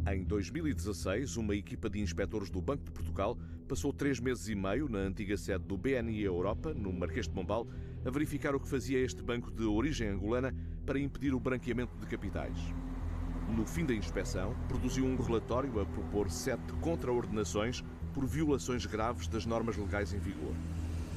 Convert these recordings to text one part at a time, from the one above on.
Em 2016, uma equipa de inspectores do Banco de Portugal passou 3 meses e meio na antiga sede do BNI Europa, no Marquês de Pombal, a verificar o que fazia este banco de origem angolana para impedir o branqueamento de capitais. No fim da inspeção, produziu um relatório a propor 7 contraordenações por violações graves das normas legais em vigor.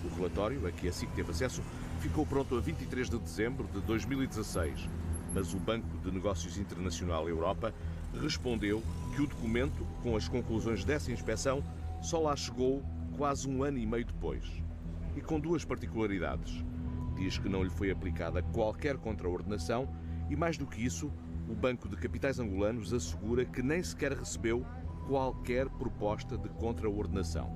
O relatório, a que a SIC teve acesso, ficou pronto a 23 de dezembro de 2016, mas o Banco de Negócios Internacional Europa respondeu que o documento, com as conclusões dessa inspeção, só lá chegou quase um ano e meio depois. E com 2 particularidades. Diz que não lhe foi aplicada qualquer contraordenação e, mais do que isso, o Banco de Capitais Angolanos assegura que nem sequer recebeu qualquer proposta de contraordenação.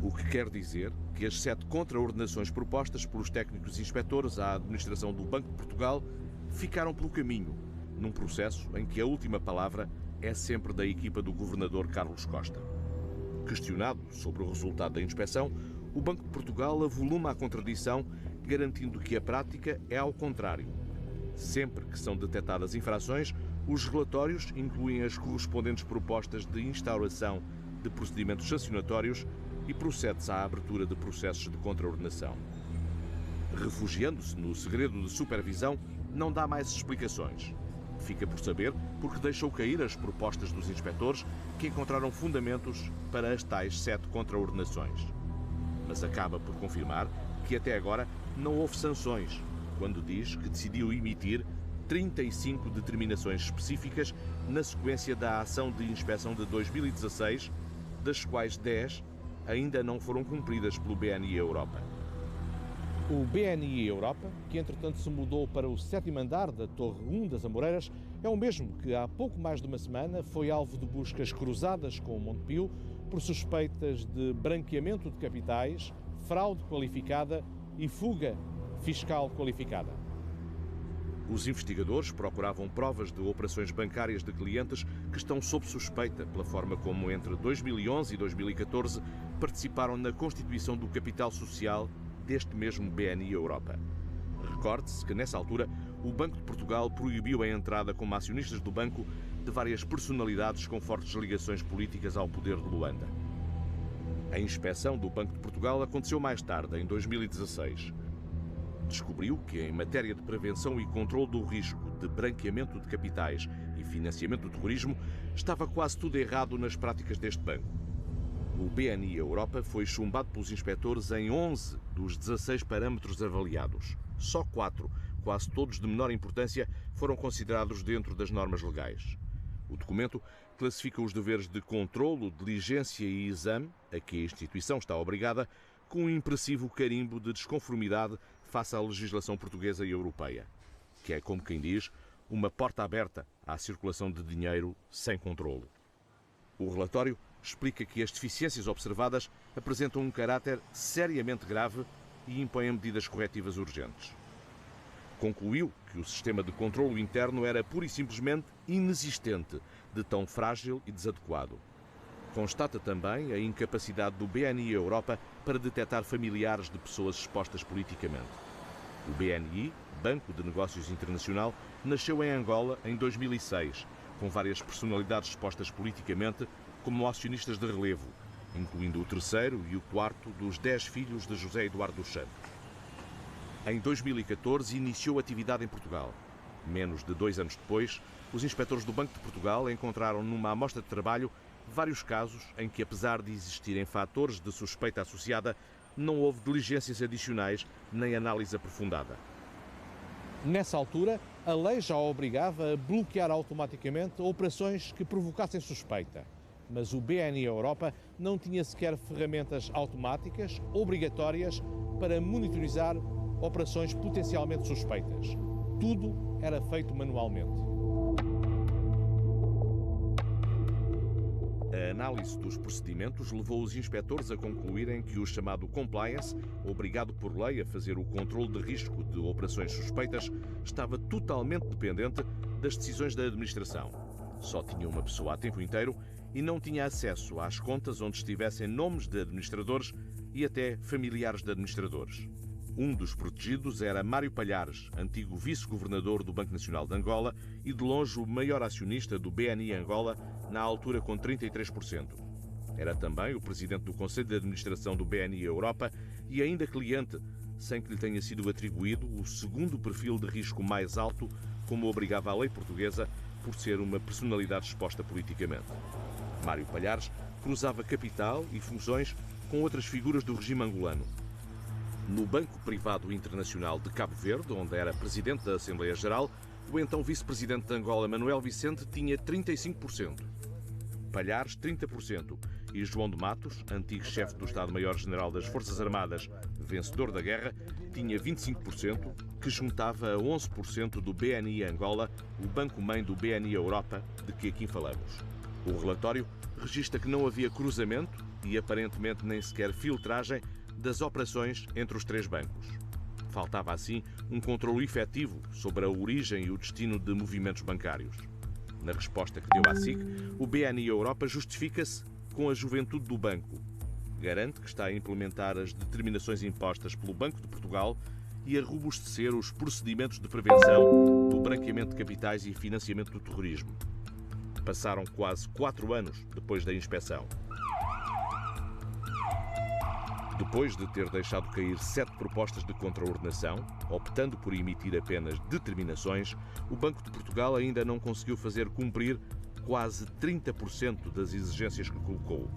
O que quer dizer que as 7 contraordenações propostas pelos técnicos inspectores à administração do Banco de Portugal ficaram pelo caminho, num processo em que a última palavra é sempre da equipa do governador Carlos Costa. Questionado sobre o resultado da inspeção, o Banco de Portugal avoluma a contradição, garantindo que a prática é ao contrário. Sempre que são detectadas infrações, os relatórios incluem as correspondentes propostas de instauração de procedimentos sancionatórios e procede-se à abertura de processos de contraordenação. Refugiando-se no segredo de supervisão, não dá mais explicações. Fica por saber porque deixou cair as propostas dos inspectores que encontraram fundamentos para as tais 7 contraordenações. Mas acaba por confirmar que até agora não houve sanções, quando diz que decidiu emitir 35 determinações específicas na sequência da ação de inspeção de 2016, das quais 10 ainda não foram cumpridas pelo BNI Europa. O BNI Europa, que entretanto se mudou para o 7º andar da Torre 1 das Amoreiras, é o mesmo que há pouco mais de uma semana foi alvo de buscas cruzadas com o Montepio por suspeitas de branqueamento de capitais, fraude qualificada e fuga fiscal qualificada. Os investigadores procuravam provas de operações bancárias de clientes que estão sob suspeita pela forma como, entre 2011 e 2014, participaram na constituição do capital social deste mesmo BNI Europa. Recorde-se que, nessa altura, o Banco de Portugal proibiu a entrada como acionistas do banco de várias personalidades com fortes ligações políticas ao poder de Luanda. A inspeção do Banco de Portugal aconteceu mais tarde, em 2016. Descobriu que, em matéria de prevenção e controle do risco de branqueamento de capitais e financiamento do terrorismo, estava quase tudo errado nas práticas deste banco. O BNI Europa foi chumbado pelos inspectores em 11 dos 16 parâmetros avaliados. Só 4, quase todos de menor importância, foram considerados dentro das normas legais. O documento classifica os deveres de controlo, diligência e exame, a que a instituição está obrigada, com um impressivo carimbo de desconformidade face à legislação portuguesa e europeia, que é, como quem diz, uma porta aberta à circulação de dinheiro sem controlo. O relatório explica que as deficiências observadas apresentam um caráter seriamente grave e impõem medidas corretivas urgentes. Concluiu que o sistema de controlo interno era pura e simplesmente inexistente, de tão frágil e desadequado. Constata também a incapacidade do BNI Europa para detectar familiares de pessoas expostas politicamente. O BNI, Banco de Negócios Internacional, nasceu em Angola em 2006, com várias personalidades expostas politicamente como acionistas de relevo, incluindo o 3º e o 4º dos 10 filhos de José Eduardo dos Santos. Em 2014 iniciou atividade em Portugal. Menos de 2 anos depois, os inspectores do Banco de Portugal encontraram numa amostra de trabalho vários casos em que, apesar de existirem fatores de suspeita associada, não houve diligências adicionais nem análise aprofundada. Nessa altura, a lei já obrigava a bloquear automaticamente operações que provocassem suspeita. Mas o BNI Europa não tinha sequer ferramentas automáticas obrigatórias para monitorizar operações potencialmente suspeitas. Tudo era feito manualmente. A análise dos procedimentos levou os inspectores a concluírem que o chamado compliance, obrigado por lei a fazer o controle de risco de operações suspeitas, estava totalmente dependente das decisões da administração. Só tinha uma pessoa a tempo inteiro e não tinha acesso às contas onde estivessem nomes de administradores e até familiares de administradores. Um dos protegidos era Mário Palhares, antigo vice-governador do Banco Nacional de Angola e de longe o maior acionista do BNI Angola, na altura com 33%. Era também o presidente do Conselho de Administração do BNI Europa e ainda cliente, sem que lhe tenha sido atribuído o segundo perfil de risco mais alto, como obrigava a lei portuguesa, por ser uma personalidade exposta politicamente. Mário Palhares cruzava capital e funções com outras figuras do regime angolano. No Banco Privado Internacional de Cabo Verde, onde era presidente da Assembleia Geral, o então vice-presidente de Angola, Manuel Vicente, tinha 35%. Palhares, 30%. E João de Matos, antigo chefe do Estado-Maior-General das Forças Armadas, vencedor da guerra, tinha 25%, que juntava a 11% do BNI Angola, o banco-mãe do BNI Europa, de que aqui falamos. O relatório registra que não havia cruzamento e aparentemente nem sequer filtragem das operações entre os três bancos. Faltava, assim, um controle efetivo sobre a origem e o destino de movimentos bancários. Na resposta que deu à SIC, o BNI Europa justifica-se com a juventude do banco. Garante que está a implementar as determinações impostas pelo Banco de Portugal e a robustecer os procedimentos de prevenção do branqueamento de capitais e financiamento do terrorismo. Passaram quase 4 anos depois da inspeção. Depois de ter deixado cair 7 propostas de contraordenação, optando por emitir apenas determinações, o Banco de Portugal ainda não conseguiu fazer cumprir quase 30% das exigências que colocou.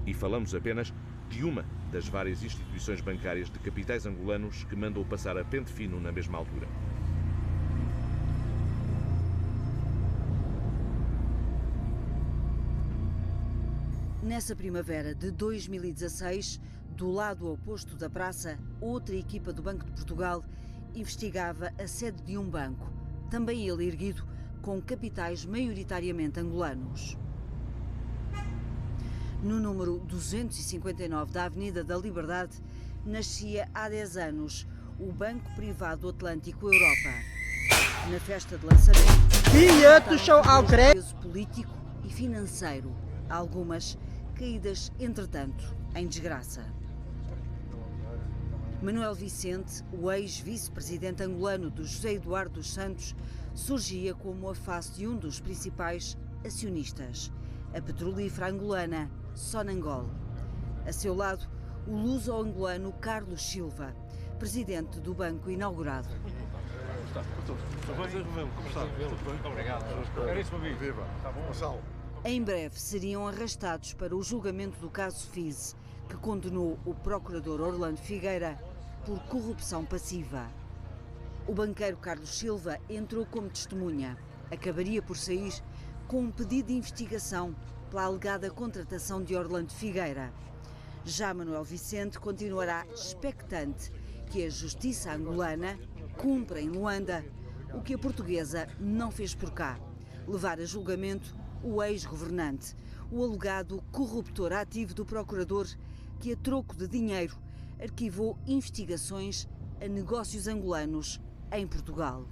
E falamos apenas de uma das várias instituições bancárias de capitais angolanos que mandou passar a pente fino na mesma altura. Nessa primavera de 2016, do lado oposto da praça, outra equipa do Banco de Portugal investigava a sede de um banco, também ele erguido, com capitais maioritariamente angolanos. No número 259 da Avenida da Liberdade, nascia há 10 anos o Banco Privado Atlântico Europa. Na festa de lançamento, estava peso político e financeiro, algumas caídas, entretanto, em desgraça. Manuel Vicente, o ex-vice-presidente angolano do José Eduardo dos Santos, surgia como a face de um dos principais acionistas, a petrolífera angolana Sonangol. A seu lado, o luso-angolano Carlos Silva, presidente do banco inaugurado. Em breve seriam arrastados para o julgamento do caso FIS, que condenou o procurador Orlando Figueira por corrupção passiva. O banqueiro Carlos Silva entrou como testemunha. Acabaria por sair com um pedido de investigação pela alegada contratação de Orlando Figueira. Já Manuel Vicente continuará expectante que a justiça angolana cumpra em Luanda o que a portuguesa não fez por cá: levar a julgamento o ex-governante, o alegado corruptor ativo do procurador que, a troco de dinheiro, arquivou investigações a negócios angolanos em Portugal.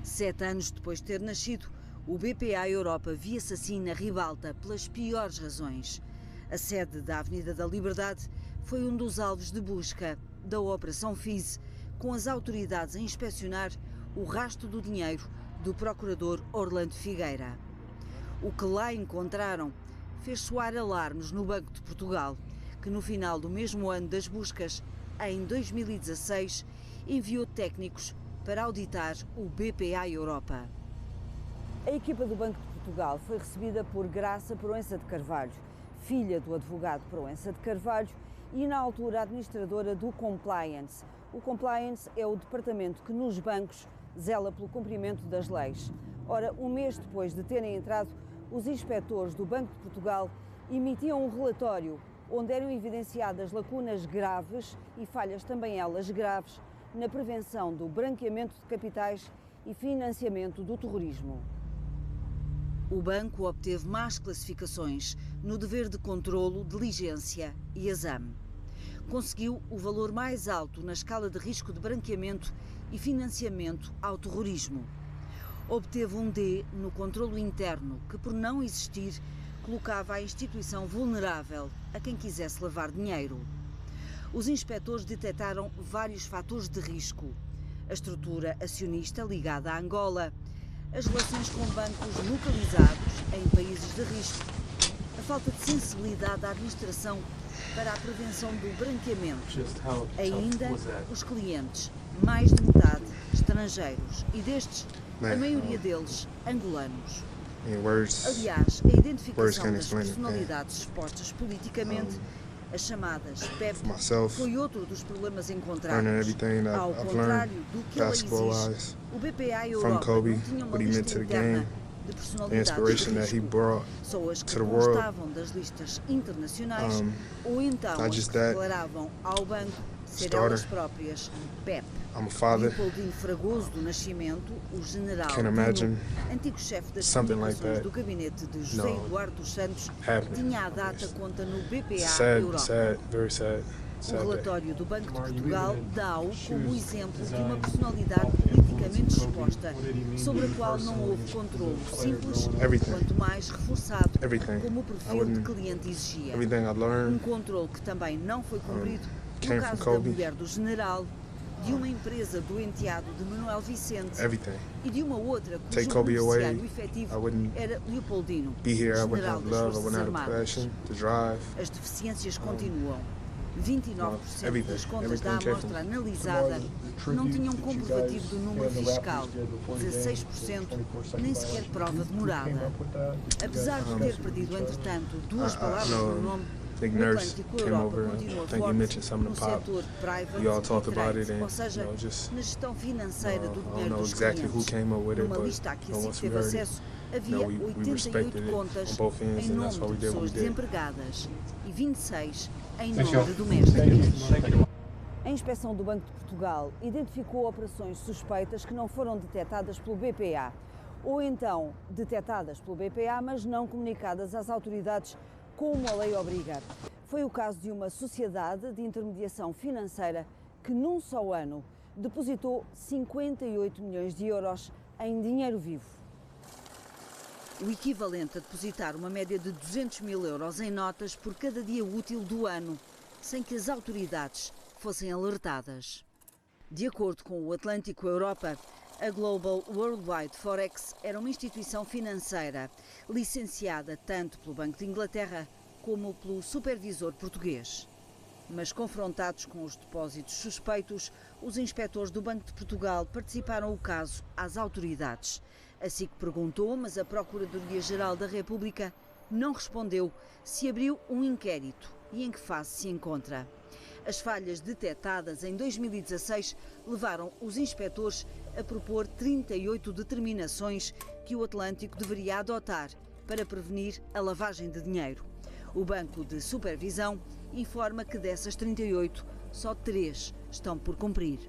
7 anos depois de ter nascido, o BPA Europa via-se assim na ribalta pelas piores razões. A sede da Avenida da Liberdade foi um dos alvos de busca da Operação FIS, com as autoridades a inspecionar o rastro do dinheiro do procurador Orlando Figueira. O que lá encontraram fez soar alarmes no Banco de Portugal, que no final do mesmo ano das buscas, em 2016, enviou técnicos para auditar o BPA Europa. A equipa do Banco de Portugal foi recebida por Graça Proença de Carvalho, filha do advogado Proença de Carvalho e, na altura, administradora do Compliance. O Compliance é o departamento que nos bancos zela pelo cumprimento das leis. Ora, um mês depois de terem entrado, os inspectores do Banco de Portugal emitiam um relatório onde eram evidenciadas lacunas graves e falhas também elas graves na prevenção do branqueamento de capitais e financiamento do terrorismo. O banco obteve más classificações no dever de controlo, diligência e exame. Conseguiu o valor mais alto na escala de risco de branqueamento e financiamento ao terrorismo. Obteve um D no controlo interno, que, por não existir, colocava a instituição vulnerável a quem quisesse lavar dinheiro. Os inspectores detectaram vários fatores de risco. A estrutura acionista ligada à Angola, as relações com bancos localizados em países de risco, a falta de sensibilidade da administração para a prevenção do branqueamento, ainda os clientes, mais de metade estrangeiros e destes, a maioria deles angolanos. Aliás, a identificação das personalidades expostas politicamente, as chamadas PEP, foi outro dos problemas encontrados. Ao contrário do que ela exige, o BPA Europa não tinha uma lista interna de personalidades de risco, só as que constavam das listas internacionais ou então as que declaravam ao banco ser elas próprias PEP. Leopoldino Fragoso do Nascimento, o general Dino, antigo chefe das comunicações do gabinete de José Eduardo dos Santos, tinha a data conta no BPA Europa. O relatório do Banco de Portugal dá-o como exemplo de uma personalidade politicamente exposta, sobre a qual não houve controle simples, quanto mais reforçado, como o perfil de cliente exigia. Um controle que também não foi cumprido no caso da mulher do general, de uma empresa do enteado de Manuel Vicente e de uma outra cujo beneficiário efetivo era Leopoldino, general das Forças Armadas. As deficiências continuam. 29% das contas da amostra analisada não tinham comprovativo do número fiscal, 16% nem sequer prova de morada. Apesar de ter perdido, entretanto, duas palavras no nome, o Atlântico Europa continua forte no setor private e trade, ou seja, na gestão financeira do dinheiro dos clientes. Numa lista a que a SIC teve acesso, havia 88 contas em nome de pessoas desempregadas e 26 em nome de domésticos. A inspeção do Banco de Portugal identificou operações suspeitas que não foram detectadas pelo BPA, ou então detectadas pelo BPA, mas não comunicadas às autoridades como a lei obriga. Foi o caso de uma sociedade de intermediação financeira que num só ano depositou 58 milhões de euros em dinheiro vivo. O equivalente a depositar uma média de 200 mil euros em notas por cada dia útil do ano, sem que as autoridades fossem alertadas. De acordo com o Atlântico Europa, a Global Worldwide Forex era uma instituição financeira licenciada tanto pelo Banco de Inglaterra como pelo supervisor português. Mas confrontados com os depósitos suspeitos, os inspectores do Banco de Portugal participaram o caso às autoridades. Assim que perguntou, mas a Procuradoria-Geral da República não respondeu se abriu um inquérito e em que fase se encontra. As falhas detectadas em 2016 levaram os inspectores a propor 38 determinações que o Atlântico deveria adotar para prevenir a lavagem de dinheiro. O Banco de Supervisão informa que dessas 38, só 3 estão por cumprir.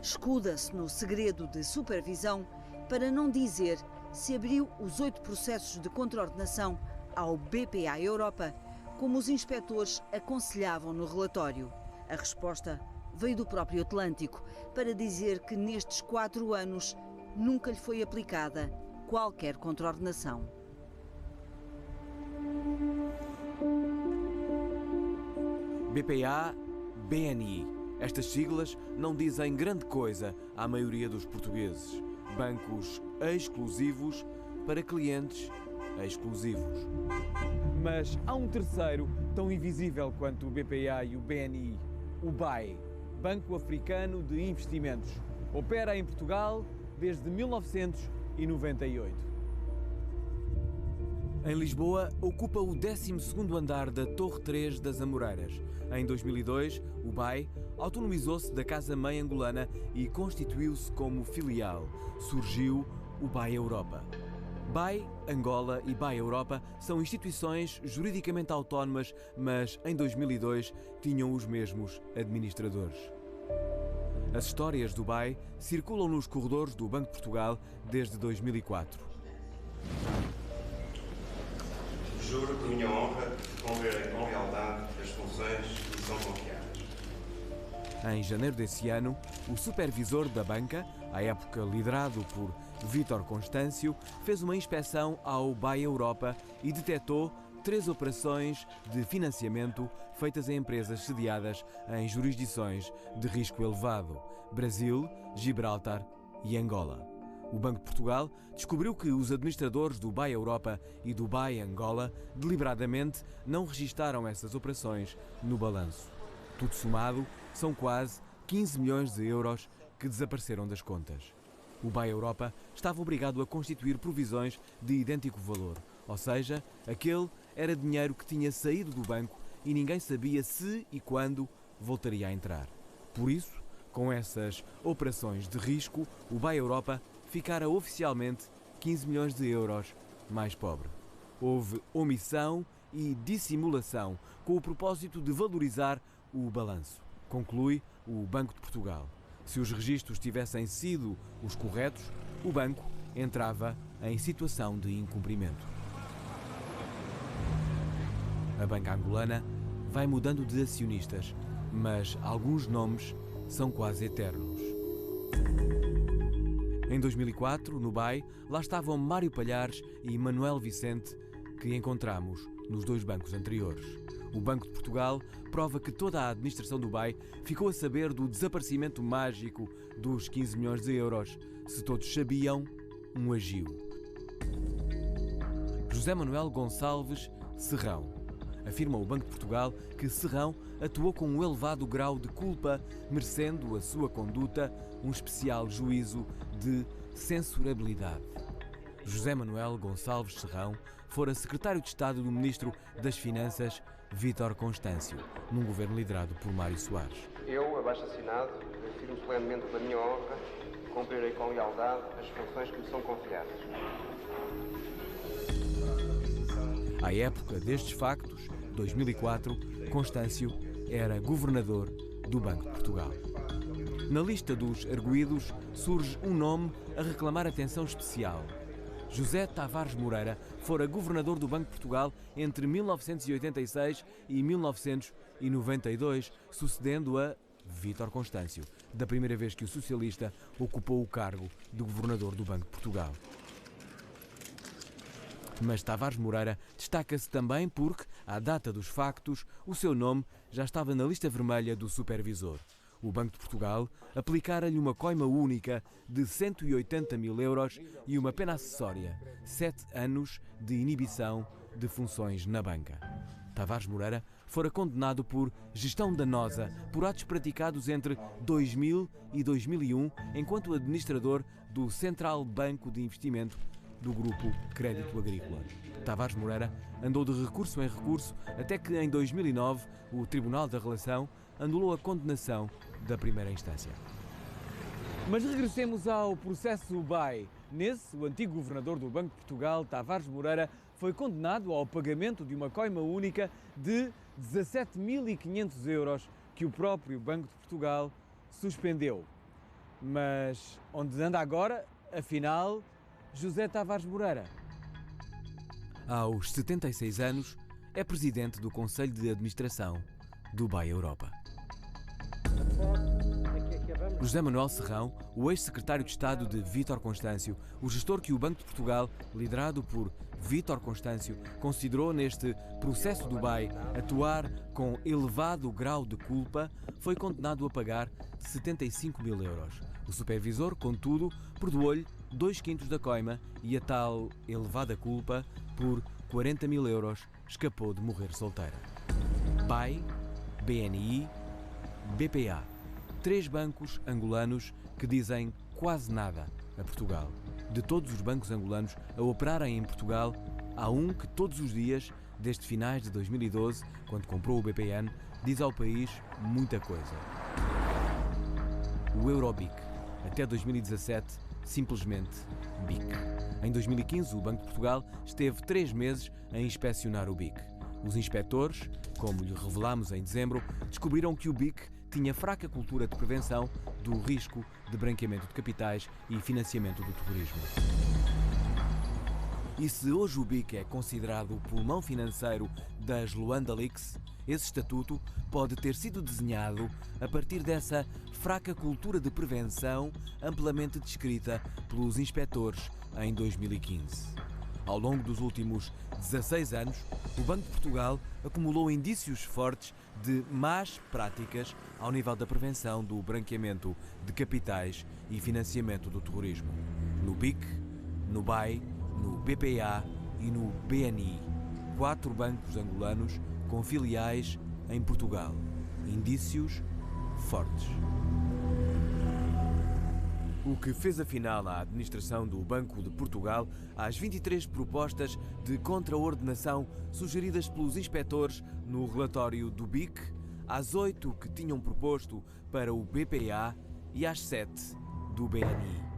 Escuda-se no segredo de supervisão para não dizer se abriu os 8 processos de contraordenação ao BPA Europa, como os inspectores aconselhavam no relatório. A resposta veio do próprio Atlântico, para dizer que nestes 4 anos nunca lhe foi aplicada qualquer contraordenação. BPA, BNI. Estas siglas não dizem grande coisa à maioria dos portugueses. Bancos exclusivos para clientes exclusivos. Mas há um terceiro tão invisível quanto o BPA e o BNI, o BAE, Banco Africano de Investimentos. Opera em Portugal desde 1998. Em Lisboa, ocupa o 12º andar da Torre 3 das Amoreiras. Em 2002, o BAE autonomizou-se da Casa-Mãe angolana e constituiu-se como filial. Surgiu o BAE Europa. BAE Angola e BAE Europa são instituições juridicamente autónomas, mas em 2002 tinham os mesmos administradores. As histórias do BAE circulam nos corredores do Banco de Portugal desde 2004. Juro por minha honra cumprirei com lealdade as funções que me são confiadas. Em janeiro desse ano, o supervisor da banca, à época liderado por Vítor Constâncio, fez uma inspeção ao BAE Europa e detectou 3 operações de financiamento feitas em empresas sediadas em jurisdições de risco elevado: Brasil, Gibraltar e Angola. O Banco de Portugal descobriu que os administradores do BAE Europa e do BAE Angola deliberadamente não registaram essas operações no balanço. Tudo somado, são quase 15 milhões de euros que desapareceram das contas. O BAE Europa estava obrigado a constituir provisões de idêntico valor, ou seja, aquele era dinheiro que tinha saído do banco e ninguém sabia se e quando voltaria a entrar. Por isso, com essas operações de risco, o BAE Europa ficara oficialmente 15 milhões de euros mais pobre. Houve omissão e dissimulação com o propósito de valorizar o balanço, conclui o Banco de Portugal. Se os registros tivessem sido os corretos, o banco entrava em situação de incumprimento. A banca angolana vai mudando de acionistas, mas alguns nomes são quase eternos. Em 2004, no BAE, lá estavam Mário Palhares e Manuel Vicente, que encontramos nos 2 bancos anteriores. O Banco de Portugal prova que toda a administração do BAE ficou a saber do desaparecimento mágico dos 15 milhões de euros. Se todos sabiam, um agiu. José Manuel Gonçalves Serrão. Afirma o Banco de Portugal que Serrão atuou com um elevado grau de culpa, merecendo a sua conduta um especial juízo de censurabilidade. José Manuel Gonçalves Serrão fora secretário de Estado do Ministro das Finanças, Vítor Constâncio, num governo liderado por Mário Soares. Eu, abaixo assinado, afirmo solenemente pela minha honra, cumprirei com lealdade as funções que me são confiadas. À época destes factos, 2004, Constâncio era governador do Banco de Portugal. Na lista dos arguidos surge um nome a reclamar atenção especial. José Tavares Moreira fora governador do Banco de Portugal entre 1986 e 1992, sucedendo a Vítor Constâncio, da primeira vez que o socialista ocupou o cargo de governador do Banco de Portugal. Mas Tavares Moreira destaca-se também porque, à data dos factos, o seu nome já estava na lista vermelha do supervisor. O Banco de Portugal aplicara-lhe uma coima única de 180 mil euros e uma pena acessória, 7 anos de inibição de funções na banca. Tavares Moreira fora condenado por gestão danosa por atos praticados entre 2000 e 2001 enquanto administrador do Central Banco de Investimento do Grupo Crédito Agrícola. Tavares Moreira andou de recurso em recurso até que, em 2009, o Tribunal da Relação anulou a condenação da primeira instância. Mas regressemos ao processo BAE. Nesse, o antigo governador do Banco de Portugal, Tavares Moreira, foi condenado ao pagamento de uma coima única de 17.500 euros que o próprio Banco de Portugal suspendeu. Mas onde anda agora, afinal, José Tavares Moreira? Aos 76 anos, é presidente do Conselho de Administração do BAE Europa. José Manuel Serrão, o ex-secretário de Estado de Vítor Constâncio, o gestor que o Banco de Portugal, liderado por Vítor Constâncio, considerou neste processo do BAE atuar com elevado grau de culpa, foi condenado a pagar 75 mil euros. O supervisor, contudo, perdoou-lhe 2/5 da coima e a tal elevada culpa, por 40 mil euros, escapou de morrer solteira. BAE, BNI, BPA. 3 bancos angolanos que dizem quase nada a Portugal. De todos os bancos angolanos a operarem em Portugal, há um que todos os dias, desde finais de 2012, quando comprou o BPN, diz ao país muita coisa. O Eurobic. Até 2017, simplesmente BIC. Em 2015, o Banco de Portugal esteve 3 meses a inspecionar o BIC. Os inspectores, como lhe revelámos em dezembro, descobriram que o BIC tinha fraca cultura de prevenção do risco de branqueamento de capitais e financiamento do terrorismo. E se hoje o BIC é considerado o pulmão financeiro das Luanda Leaks, esse estatuto pode ter sido desenhado a partir dessa fraca cultura de prevenção amplamente descrita pelos inspectores em 2015. Ao longo dos últimos 16 anos, o Banco de Portugal acumulou indícios fortes de más práticas ao nível da prevenção do branqueamento de capitais e financiamento do terrorismo. No BIC, no BAE, no BPA e no BNI. 4 bancos angolanos com filiais em Portugal. Indícios fortes. O que fez afinal a administração do Banco de Portugal às 23 propostas de contraordenação sugeridas pelos inspectores no relatório do BIC, às 8 que tinham proposto para o BPA e às 7 do BNI.